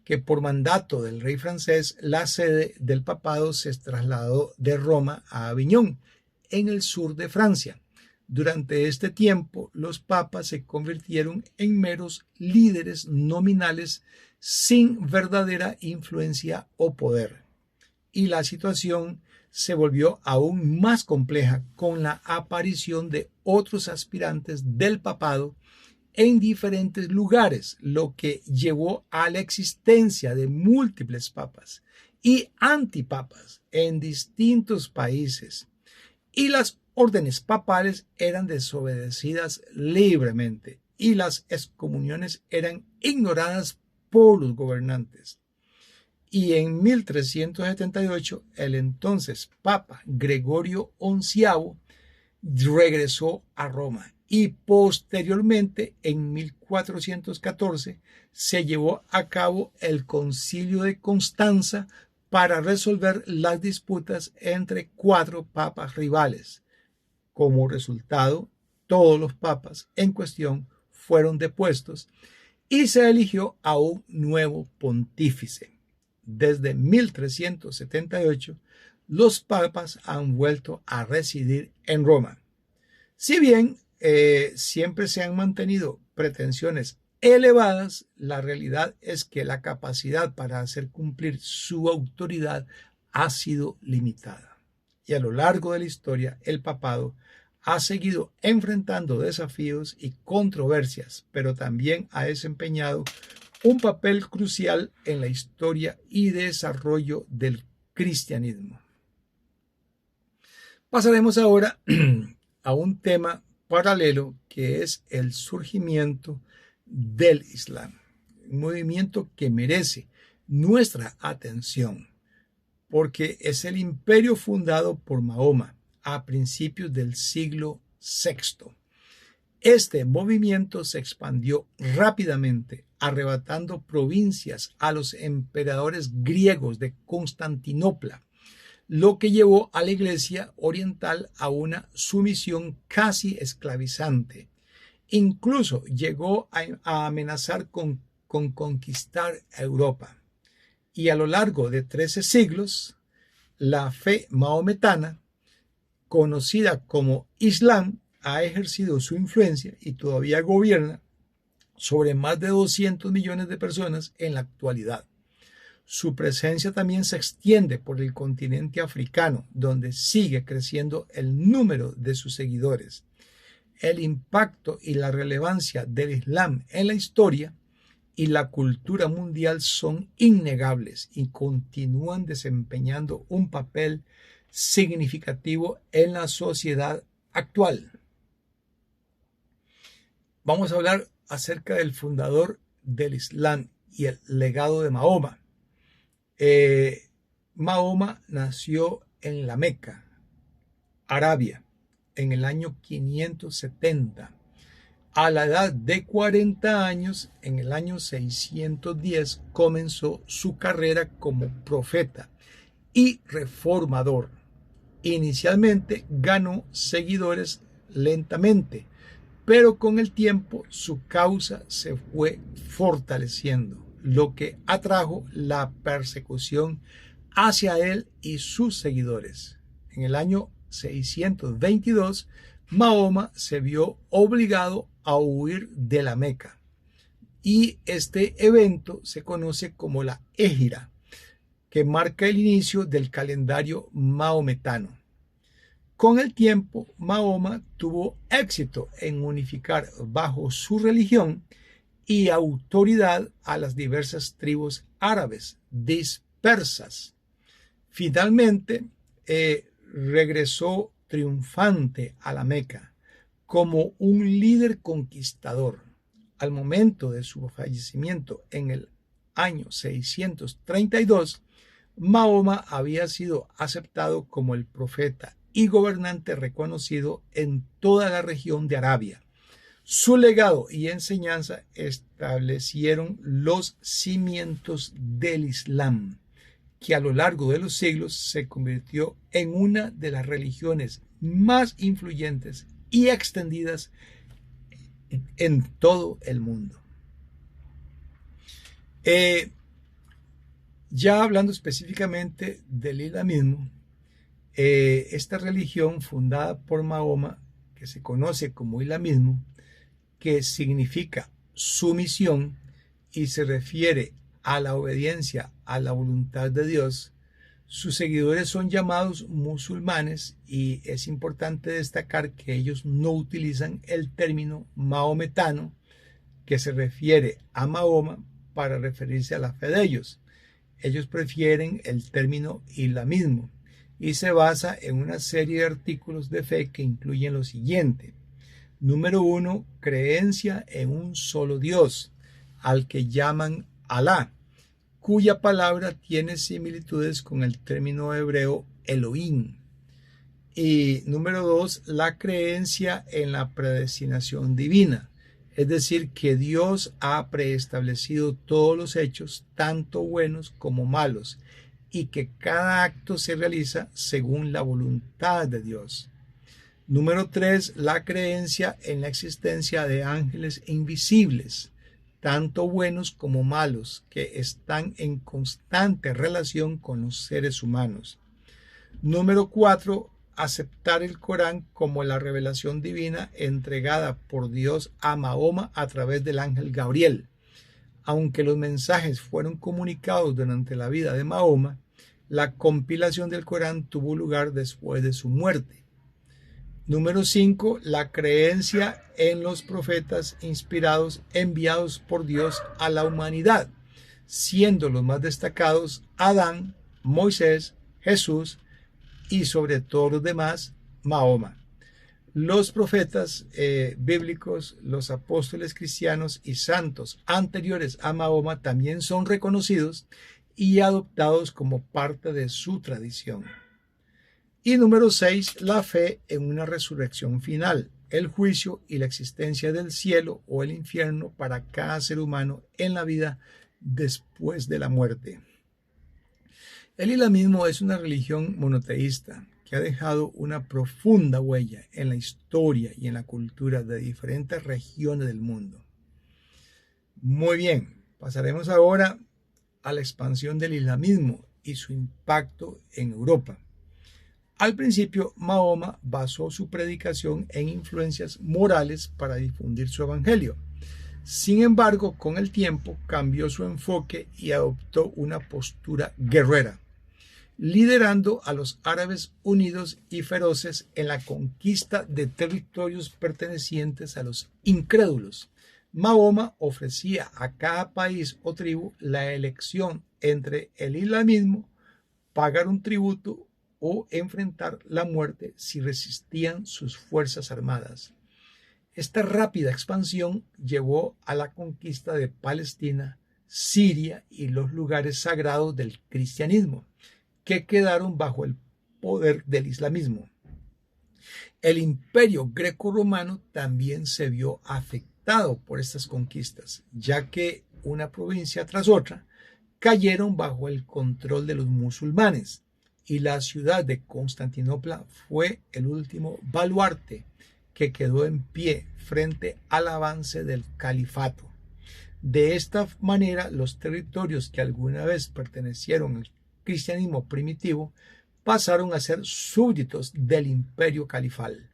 que por mandato del rey francés, la sede del papado se trasladó de Roma a Aviñón, en el sur de Francia. Durante este tiempo, los papas se convirtieron en meros líderes nominales sin verdadera influencia o poder. Y la situación se volvió aún más compleja con la aparición de otros aspirantes del papado en diferentes lugares, lo que llevó a la existencia de múltiples papas y antipapas en distintos países. Y las órdenes papales eran desobedecidas libremente y las excomuniones eran ignoradas por los gobernantes. Y en 1378 el entonces Papa Gregorio XI regresó a Roma y posteriormente en 1414 se llevó a cabo el Concilio de Constanza para resolver las disputas entre 4 papas rivales. Como resultado, todos los papas en cuestión fueron depuestos y se eligió a un nuevo pontífice. Desde 1378, los papas han vuelto a residir en Roma. Si bien siempre se han mantenido pretensiones elevadas, la realidad es que la capacidad para hacer cumplir su autoridad ha sido limitada. Y a lo largo de la historia, el papado ha seguido enfrentando desafíos y controversias, pero también ha desempeñado un papel crucial en la historia y desarrollo del cristianismo. Pasaremos ahora a un tema paralelo que es el surgimiento del Islam, un movimiento que merece nuestra atención porque es el imperio fundado por Mahoma a principios del siglo VI. Este movimiento se expandió rápidamente, arrebatando provincias a los emperadores griegos de Constantinopla, lo que llevó a la Iglesia oriental a una sumisión casi esclavizante. Incluso llegó a amenazar con conquistar Europa. Y a lo largo de 13 siglos, la fe maometana, conocida como Islam, ha ejercido su influencia y todavía gobierna sobre más de 200 millones de personas en la actualidad. Su presencia también se extiende por el continente africano, donde sigue creciendo el número de sus seguidores. El impacto y la relevancia del Islam en la historia y la cultura mundial son innegables y continúan desempeñando un papel significativo en la sociedad actual. Vamos a hablar acerca del fundador del Islam y el legado de Mahoma. Mahoma nació en la Meca, Arabia, en el año 570. A la edad de 40 años, en el año 610, comenzó su carrera como profeta y reformador. Inicialmente ganó seguidores lentamente, pero con el tiempo su causa se fue fortaleciendo, lo que atrajo la persecución hacia él y sus seguidores. En el año 622, Mahoma se vio obligado a huir de la Meca, y este evento se conoce como la Hégira, que marca el inicio del calendario maometano. Con el tiempo, Mahoma tuvo éxito en unificar bajo su religión y autoridad a las diversas tribus árabes dispersas. Finalmente, regresó triunfante a la Meca como un líder conquistador. Al momento de su fallecimiento en el año 632, Mahoma había sido aceptado como el profeta y gobernante reconocido en toda la región de Arabia. Su legado y enseñanza establecieron los cimientos del Islam, que a lo largo de los siglos se convirtió en una de las religiones más influyentes y extendidas en todo el mundo. Ya hablando específicamente del islamismo, esta religión fundada por Mahoma, que se conoce como islamismo, que significa sumisión y se refiere a la obediencia a la voluntad de Dios, sus seguidores son llamados musulmanes y es importante destacar que ellos no utilizan el término maometano, que se refiere a Mahoma para referirse a la fe de ellos. Ellos prefieren el término islamismo y se basa en una serie de artículos de fe que incluyen lo siguiente. Número 1, creencia en un solo Dios, al que llaman Alá, cuya palabra tiene similitudes con el término hebreo Elohim. Y número 2, la creencia en la predestinación divina, es decir, que Dios ha preestablecido todos los hechos, tanto buenos como malos, y que cada acto se realiza según la voluntad de Dios. Número 3, la creencia en la existencia de ángeles invisibles, tanto buenos como malos, que están en constante relación con los seres humanos. Número 4, aceptar el Corán como la revelación divina entregada por Dios a Mahoma a través del ángel Gabriel. Aunque los mensajes fueron comunicados durante la vida de Mahoma, la compilación del Corán tuvo lugar después de su muerte. Número 5, la creencia en los profetas inspirados enviados por Dios a la humanidad, siendo los más destacados Adán, Moisés, Jesús y sobre todo los demás, Mahoma. Los profetas bíblicos, los apóstoles cristianos y santos anteriores a Mahoma también son reconocidos y adoptados como parte de su tradición. Y número 6, la fe en una resurrección final, el juicio y la existencia del cielo o el infierno para cada ser humano en la vida después de la muerte. El islamismo es una religión monoteísta que ha dejado una profunda huella en la historia y en la cultura de diferentes regiones del mundo. Muy bien, pasaremos ahora a la expansión del islamismo y su impacto en Europa. Al principio, Mahoma basó su predicación en influencias morales para difundir su evangelio. Sin embargo, con el tiempo cambió su enfoque y adoptó una postura guerrera, liderando a los árabes unidos y feroces en la conquista de territorios pertenecientes a los incrédulos. Mahoma ofrecía a cada país o tribu la elección entre el islamismo, pagar un tributo o enfrentar la muerte si resistían sus fuerzas armadas. Esta rápida expansión llevó a la conquista de Palestina, Siria y los lugares sagrados del cristianismo, que quedaron bajo el poder del islamismo. El imperio greco-romano también se vio afectado por estas conquistas, ya que una provincia tras otra cayeron bajo el control de los musulmanes, y la ciudad de Constantinopla fue el último baluarte que quedó en pie frente al avance del califato. De esta manera, los territorios que alguna vez pertenecieron al cristianismo primitivo pasaron a ser súbditos del imperio califal,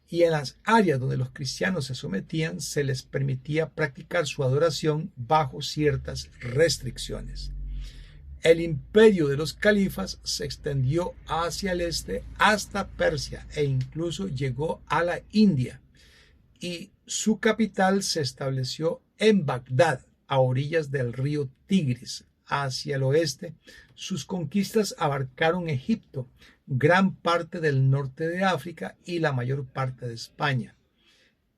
y en las áreas donde los cristianos se sometían se les permitía practicar su adoración bajo ciertas restricciones. El imperio de los califas se extendió hacia el este hasta Persia e incluso llegó a la India, y su capital se estableció en Bagdad, a orillas del río Tigris. Hacia el oeste, sus conquistas abarcaron Egipto, gran parte del norte de África y la mayor parte de España.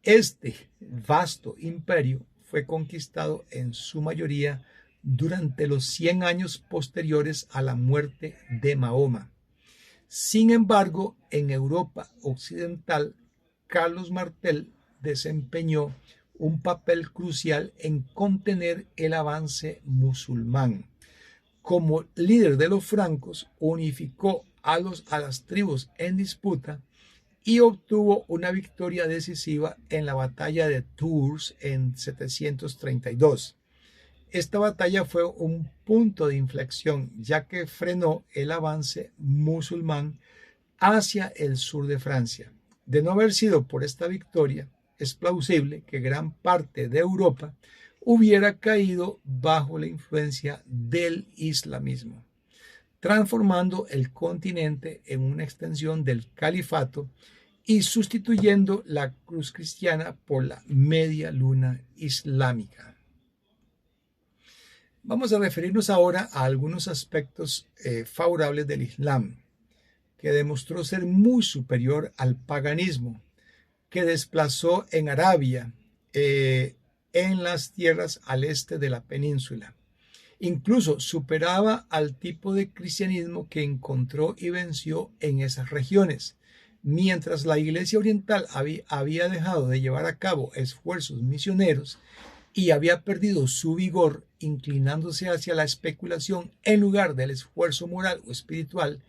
Este vasto imperio fue conquistado en su mayoría durante los 100 años posteriores a la muerte de Mahoma. Sin embargo, en Europa Occidental, Carlos Martel desempeñó un papel crucial en contener el avance musulmán. Como líder de los francos, unificó a las tribus en disputa y obtuvo una victoria decisiva en la batalla de Tours en 732. Esta batalla fue un punto de inflexión, ya que frenó el avance musulmán hacia el sur de Francia. De no haber sido por esta victoria, es plausible que gran parte de Europa hubiera caído bajo la influencia del islamismo, transformando el continente en una extensión del califato y sustituyendo la cruz cristiana por la media luna islámica. Vamos a referirnos ahora a algunos aspectos favorables del Islam, que demostró ser muy superior al paganismo, que desplazó en Arabia, en las tierras al este de la península. Incluso superaba al tipo de cristianismo que encontró y venció en esas regiones. Mientras la Iglesia Oriental había dejado de llevar a cabo esfuerzos misioneros y había perdido su vigor, inclinándose hacia la especulación en lugar del esfuerzo moral o espiritual,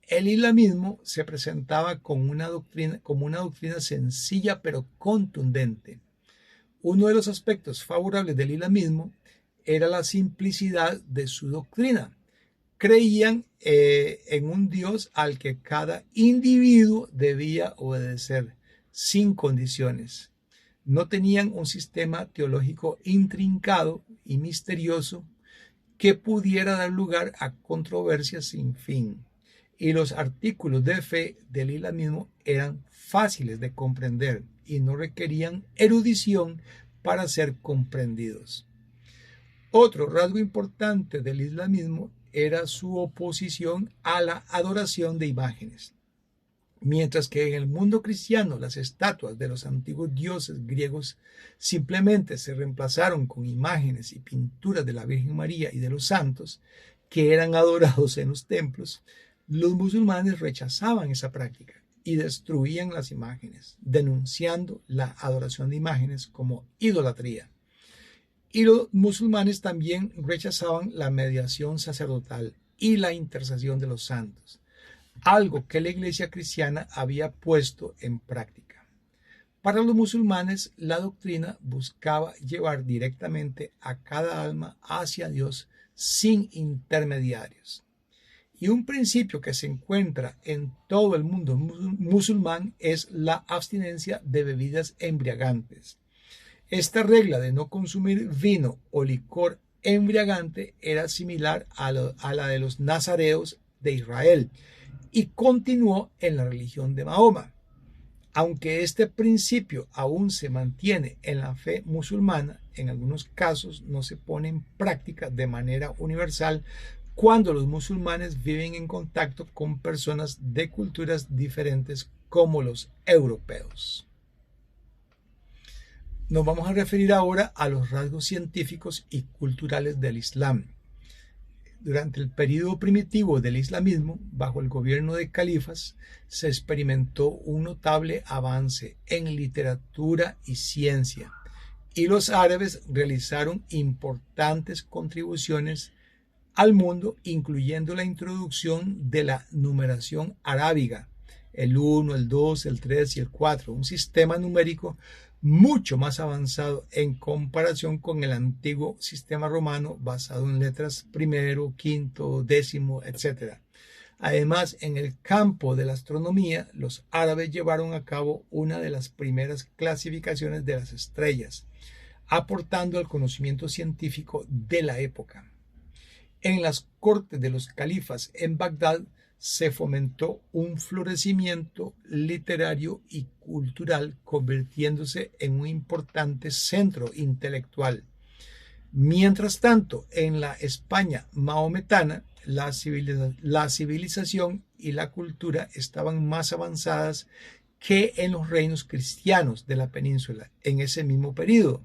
el islamismo se presentaba como una doctrina sencilla pero contundente. Uno de los aspectos favorables del islamismo era la simplicidad de su doctrina. Creían en un Dios al que cada individuo debía obedecer, sin condiciones. No tenían un sistema teológico intrincado y misterioso que pudiera dar lugar a controversias sin fin. Y los artículos de fe del islamismo eran fáciles de comprender y no requerían erudición para ser comprendidos. Otro rasgo importante del islamismo era su oposición a la adoración de imágenes. Mientras que en el mundo cristiano las estatuas de los antiguos dioses griegos simplemente se reemplazaron con imágenes y pinturas de la Virgen María y de los santos que eran adorados en los templos, los musulmanes rechazaban esa práctica y destruían las imágenes, denunciando la adoración de imágenes como idolatría. Y los musulmanes también rechazaban la mediación sacerdotal y la intercesión de los santos, algo que la Iglesia cristiana había puesto en práctica. Para los musulmanes, la doctrina buscaba llevar directamente a cada alma hacia Dios sin intermediarios. Y un principio que se encuentra en todo el mundo musulmán es la abstinencia de bebidas embriagantes. Esta regla de no consumir vino o licor embriagante era similar a la de los nazareos de Israel y continuó en la religión de Mahoma. Aunque este principio aún se mantiene en la fe musulmana, en algunos casos no se pone en práctica de manera universal cuando los musulmanes viven en contacto con personas de culturas diferentes como los europeos. Nos vamos a referir ahora a los rasgos científicos y culturales del Islam. Durante el período primitivo del islamismo, bajo el gobierno de califas, se experimentó un notable avance en literatura y ciencia, y los árabes realizaron importantes contribuciones al mundo, incluyendo la introducción de la numeración arábiga, el 1, el 2, el 3 y el 4, un sistema numérico mucho más avanzado en comparación con el antiguo sistema romano basado en letras primero, quinto, décimo, etc. Además, en el campo de la astronomía, los árabes llevaron a cabo una de las primeras clasificaciones de las estrellas, aportando al conocimiento científico de la época. En las cortes de los califas en Bagdad se fomentó un florecimiento literario y cultural, convirtiéndose en un importante centro intelectual. Mientras tanto, en la España maometana, la civilización y la cultura estaban más avanzadas que en los reinos cristianos de la península en ese mismo periodo.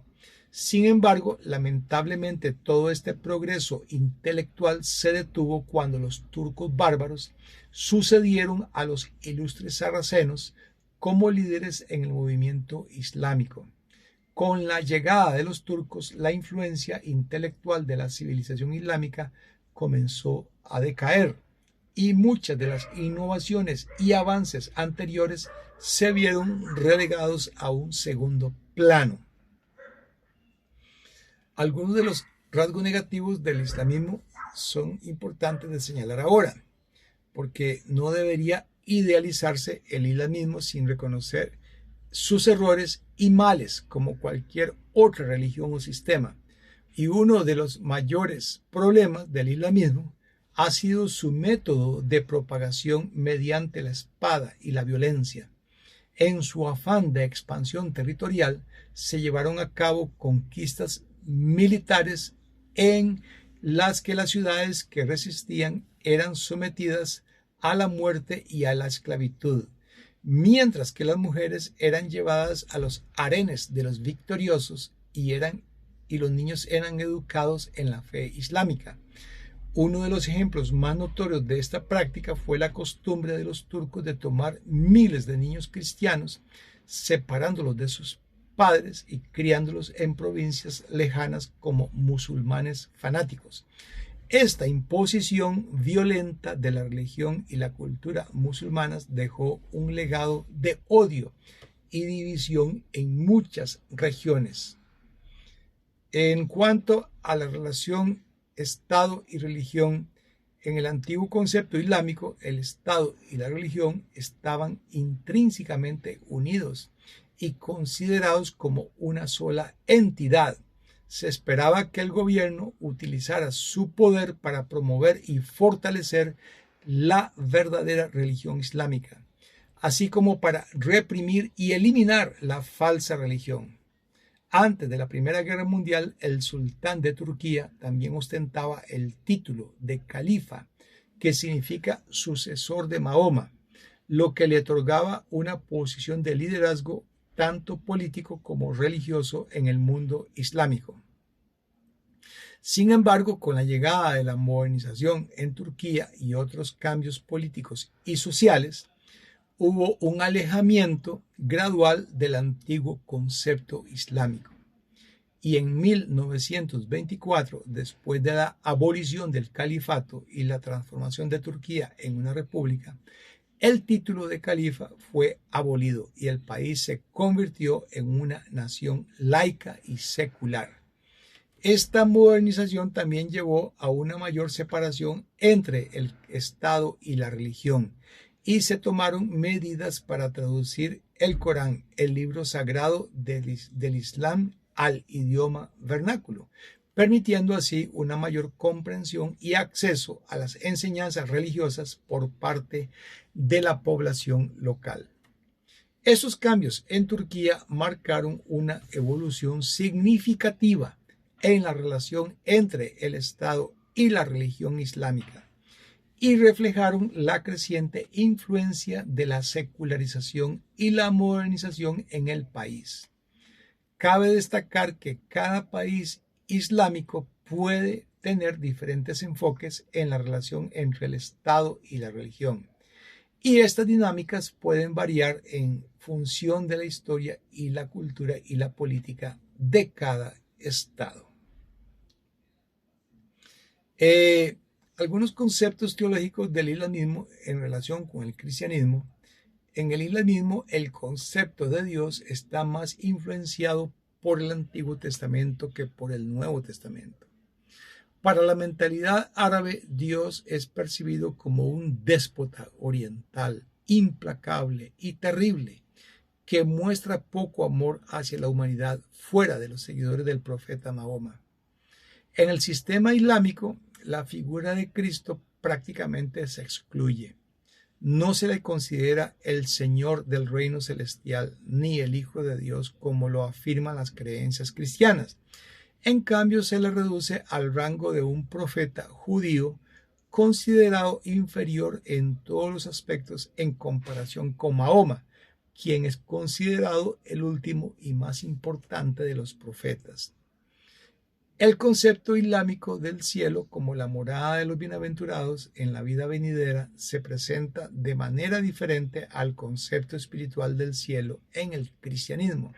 Sin embargo, lamentablemente todo este progreso intelectual se detuvo cuando los turcos bárbaros sucedieron a los ilustres sarracenos como líderes en el movimiento islámico. Con la llegada de los turcos, la influencia intelectual de la civilización islámica comenzó a decaer y muchas de las innovaciones y avances anteriores se vieron relegados a un segundo plano. Algunos de los rasgos negativos del islamismo son importantes de señalar ahora, porque no debería idealizarse el islamismo sin reconocer sus errores y males como cualquier otra religión o sistema. Y uno de los mayores problemas del islamismo ha sido su método de propagación mediante la espada y la violencia. En su afán de expansión territorial, se llevaron a cabo conquistas militares en las que las ciudades que resistían eran sometidas a la muerte y a la esclavitud, mientras que las mujeres eran llevadas a los harenes de los victoriosos y los niños eran educados en la fe islámica. Uno de los ejemplos más notorios de esta práctica fue la costumbre de los turcos de tomar miles de niños cristianos, separándolos de sus padres y criándolos en provincias lejanas como musulmanes fanáticos. Esta imposición violenta de la religión y la cultura musulmanas dejó un legado de odio y división en muchas regiones. En cuanto a la relación Estado y religión, en el antiguo concepto islámico, el Estado y la religión estaban intrínsecamente unidos y considerados como una sola entidad. Se esperaba que el gobierno utilizara su poder para promover y fortalecer la verdadera religión islámica, así como para reprimir y eliminar la falsa religión. Antes de la Primera Guerra Mundial, el sultán de Turquía también ostentaba el título de califa, que significa sucesor de Mahoma, lo que le otorgaba una posición de liderazgo tanto político como religioso en el mundo islámico. Sin embargo, con la llegada de la modernización en Turquía y otros cambios políticos y sociales, hubo un alejamiento gradual del antiguo concepto islámico. Y en 1924, después de la abolición del califato y la transformación de Turquía en una república, el título de califa fue abolido y el país se convirtió en una nación laica y secular. Esta modernización también llevó a una mayor separación entre el Estado y la religión, y se tomaron medidas para traducir el Corán, el libro sagrado del Islam, al idioma vernáculo, permitiendo así una mayor comprensión y acceso a las enseñanzas religiosas por parte de la población local. Esos cambios en Turquía marcaron una evolución significativa en la relación entre el Estado y la religión islámica, y reflejaron la creciente influencia de la secularización y la modernización en el país. Cabe destacar que cada país islámico puede tener diferentes enfoques en la relación entre el Estado y la religión, y estas dinámicas pueden variar en función de la historia y la cultura y la política de cada Estado. Algunos conceptos teológicos del islamismo en relación con el cristianismo. En el islamismo, el concepto de Dios está más influenciado por el Antiguo Testamento que por el Nuevo Testamento. Para la mentalidad árabe, Dios es percibido como un déspota oriental, implacable y terrible, que muestra poco amor hacia la humanidad fuera de los seguidores del profeta Mahoma. En el sistema islámico, la figura de Cristo prácticamente se excluye. No se le considera el Señor del reino celestial ni el Hijo de Dios como lo afirman las creencias cristianas. En cambio, se le reduce al rango de un profeta judío considerado inferior en todos los aspectos en comparación con Mahoma, quien es considerado el último y más importante de los profetas. El concepto islámico del cielo como la morada de los bienaventurados en la vida venidera se presenta de manera diferente al concepto espiritual del cielo en el cristianismo.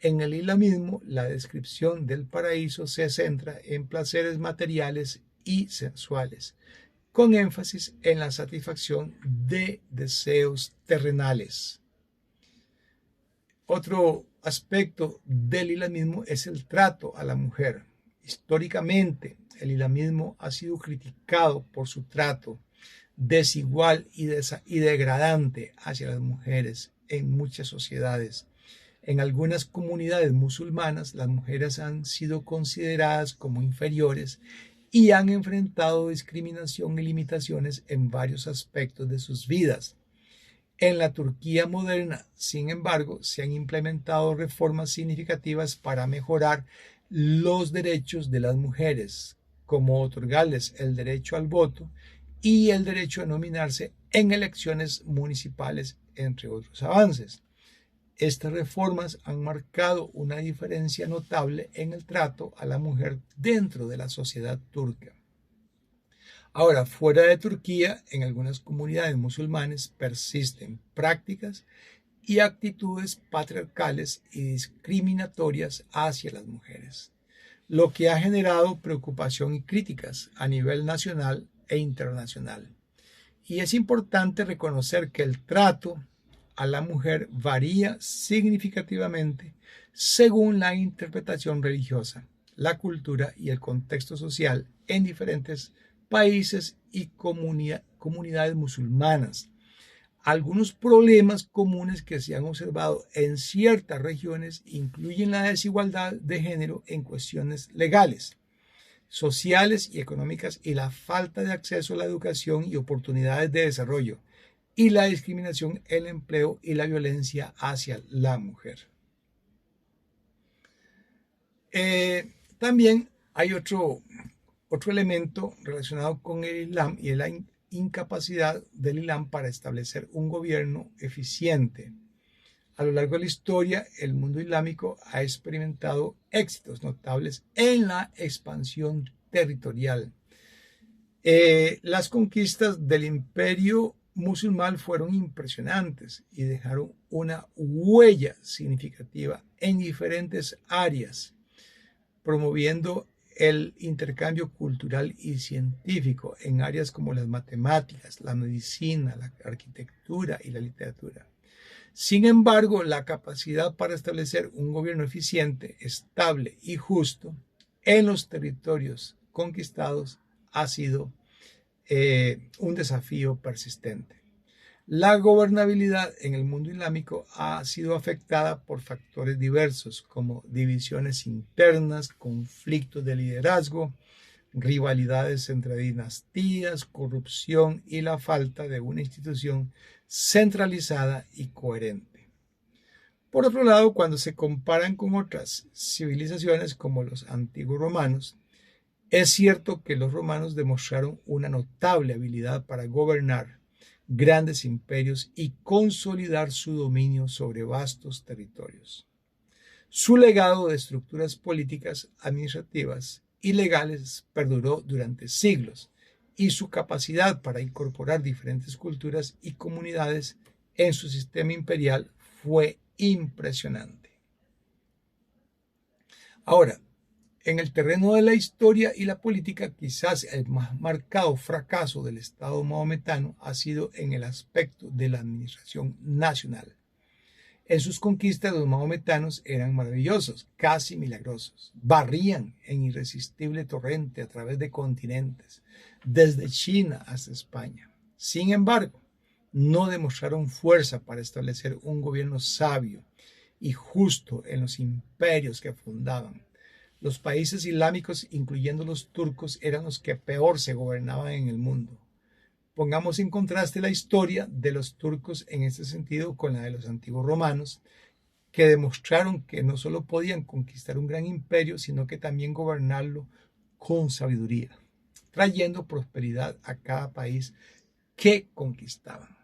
En el islamismo, la descripción del paraíso se centra en placeres materiales y sensuales, con énfasis en la satisfacción de deseos terrenales. Otro aspecto del islamismo es el trato a la mujer. Históricamente, el islamismo ha sido criticado por su trato desigual y degradante hacia las mujeres en muchas sociedades. En algunas comunidades musulmanas, las mujeres han sido consideradas como inferiores y han enfrentado discriminación y limitaciones en varios aspectos de sus vidas. En la Turquía moderna, sin embargo, se han implementado reformas significativas para mejorar los derechos de las mujeres, como otorgarles el derecho al voto y el derecho a nominarse en elecciones municipales, entre otros avances. Estas reformas han marcado una diferencia notable en el trato a la mujer dentro de la sociedad turca. Ahora, fuera de Turquía, en algunas comunidades musulmanes persisten prácticas y actitudes patriarcales y discriminatorias hacia las mujeres, lo que ha generado preocupación y críticas a nivel nacional e internacional. Y es importante reconocer que el trato a la mujer varía significativamente según la interpretación religiosa, la cultura y el contexto social en diferentes países y comunidades musulmanas. Algunos problemas comunes que se han observado en ciertas regiones incluyen la desigualdad de género en cuestiones legales, sociales y económicas y la falta de acceso a la educación y oportunidades de desarrollo, y la discriminación en el empleo y la violencia hacia la mujer. También hay otro elemento relacionado con el Islam y es la incapacidad del Islam para establecer un gobierno eficiente. A lo largo de la historia, el mundo islámico ha experimentado éxitos notables en la expansión territorial. Las conquistas del imperio musulmán fueron impresionantes y dejaron una huella significativa en diferentes áreas, promoviendo el intercambio cultural y científico en áreas como las matemáticas, la medicina, la arquitectura y la literatura. Sin embargo, la capacidad para establecer un gobierno eficiente, estable y justo en los territorios conquistados ha sido un desafío persistente. La gobernabilidad en el mundo islámico ha sido afectada por factores diversos como divisiones internas, conflictos de liderazgo, rivalidades entre dinastías, corrupción y la falta de una institución centralizada y coherente. Por otro lado, cuando se comparan con otras civilizaciones como los antiguos romanos, es cierto que los romanos demostraron una notable habilidad para gobernar grandes imperios y consolidar su dominio sobre vastos territorios. Su legado de estructuras políticas, administrativas y legales perduró durante siglos, y su capacidad para incorporar diferentes culturas y comunidades en su sistema imperial fue impresionante. Ahora, en el terreno de la historia y la política, quizás el más marcado fracaso del Estado maometano ha sido en el aspecto de la administración nacional. En sus conquistas los maometanos eran maravillosos, casi milagrosos. Barrían en irresistible torrente a través de continentes, desde China hasta España. Sin embargo, no demostraron fuerza para establecer un gobierno sabio y justo en los imperios que fundaban. Los países islámicos, incluyendo los turcos, eran los que peor se gobernaban en el mundo. Pongamos en contraste la historia de los turcos en este sentido con la de los antiguos romanos, que demostraron que no solo podían conquistar un gran imperio, sino que también gobernarlo con sabiduría, trayendo prosperidad a cada país que conquistaban.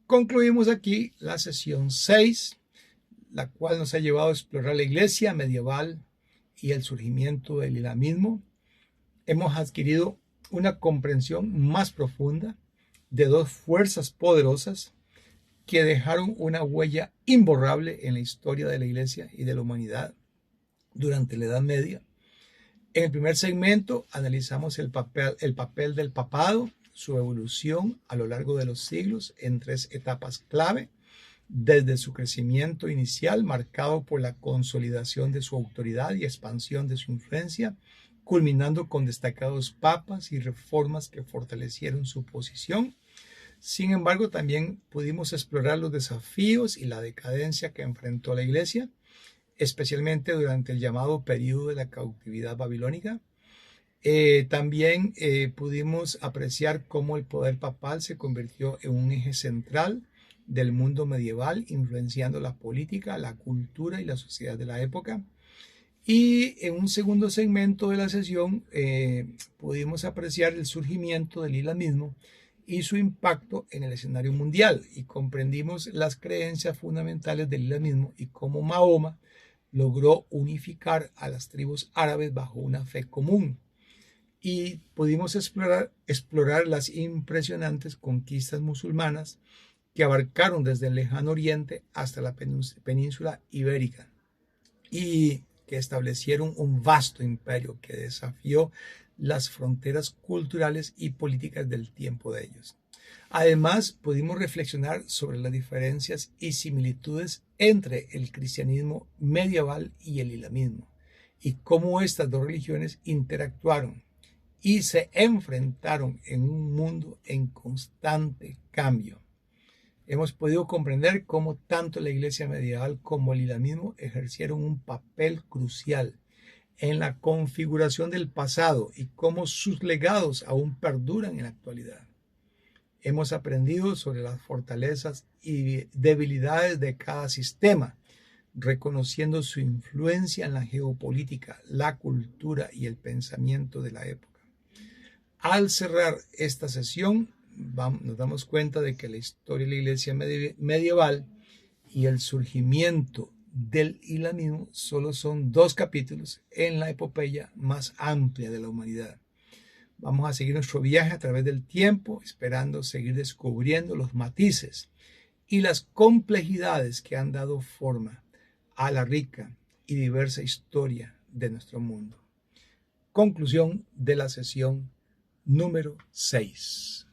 Concluimos aquí la sesión 6, la cual nos ha llevado a explorar la iglesia medieval y el surgimiento del islamismo, hemos adquirido una comprensión más profunda de dos fuerzas poderosas que dejaron una huella imborrable en la historia de la Iglesia y de la humanidad durante la Edad Media. En el primer segmento analizamos el papel del papado, su evolución a lo largo de los siglos en tres etapas clave, desde su crecimiento inicial marcado por la consolidación de su autoridad y expansión de su influencia, culminando con destacados papas y reformas que fortalecieron su posición. Sin embargo, también pudimos explorar los desafíos y la decadencia que enfrentó la Iglesia, especialmente durante el llamado período de la cautividad babilónica. También pudimos apreciar cómo el poder papal se convirtió en un eje central del mundo medieval, influenciando la política, la cultura y la sociedad de la época. Y en un segundo segmento de la sesión pudimos apreciar el surgimiento del islamismo y su impacto en el escenario mundial, y comprendimos las creencias fundamentales del islamismo y cómo Mahoma logró unificar a las tribus árabes bajo una fe común. Y pudimos explorar las impresionantes conquistas musulmanas que abarcaron desde el lejano oriente hasta la península ibérica y que establecieron un vasto imperio que desafió las fronteras culturales y políticas del tiempo de ellos. Además, pudimos reflexionar sobre las diferencias y similitudes entre el cristianismo medieval y el islamismo, y cómo estas dos religiones interactuaron y se enfrentaron en un mundo en constante cambio. Hemos podido comprender cómo tanto la Iglesia medieval como el islamismo ejercieron un papel crucial en la configuración del pasado y cómo sus legados aún perduran en la actualidad. Hemos aprendido sobre las fortalezas y debilidades de cada sistema, reconociendo su influencia en la geopolítica, la cultura y el pensamiento de la época. Al cerrar esta sesión, nos damos cuenta de que la historia de la Iglesia medieval y el surgimiento del islamismo solo son dos capítulos en la epopeya más amplia de la humanidad. Vamos a seguir nuestro viaje a través del tiempo, esperando seguir descubriendo los matices y las complejidades que han dado forma a la rica y diversa historia de nuestro mundo. Conclusión de la sesión número 6.